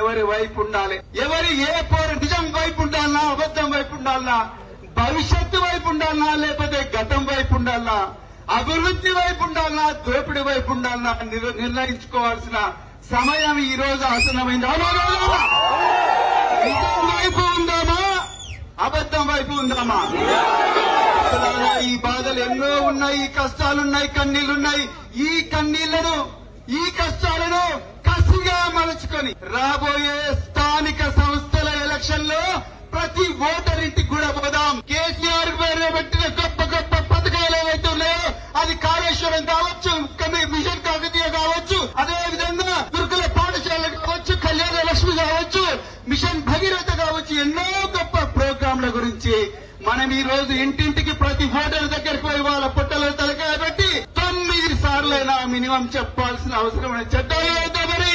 ఎవరి వైపు ఉండాలి, ఏ పోరు నిజం వైపు ఉండాలన్నా, అబద్ధం వైపు ఉండాలన్నా, భవిష్యత్తు వైపు ఉండాలన్నా, లేకపోతే గతం వైపు ఉండాలన్నా, అభివృద్ధి వైపు ఉండాలన్నా, దోపిడి వైపు ఉండాలన్నా నిర్ణయించుకోవాల్సిన సమయం ఈ రోజు ఆసన్నమైంది. నిజం వైపు ఉందామా, అబద్ధం వైపు ఉందామా? ఈ బాధలు ఎన్నో ఉన్నాయి, ఈ కష్టాలున్నాయి, కన్నీళ్లున్నాయి. ఈ కష్టాలను కసిగా మలుచుకొని రాబోయే స్థానిక సంస్థల ఎలక్షన్ లో ప్రతి ఓటరింటికి కూడా పోదాం. కేసీఆర్ పేరు పెట్టిన గొప్ప గొప్ప పథకాలు ఏవైతే ఉన్నాయో, అది కాళేశ్వరం కావచ్చు, మిషన్ కాకతీయ కావచ్చు, అదే విధంగా గురుకుల పాఠశాల కావచ్చు, కళ్యాణ లక్ష్మి కావచ్చు, మిషన్ భగీరథ కావచ్చు, ఎన్నో గొప్ప ప్రోగ్రాంల గురించి మనం ఈ రోజు ఇంటింటికి ప్రతి ఓటర్ దగ్గరికి పోయి వాళ్ళ పుట్టలో తలకాయ పెట్టి 9 సార్లైనా మినిమం చెప్పాల్సిన అవసరం చట్టాలు అవుతా మరి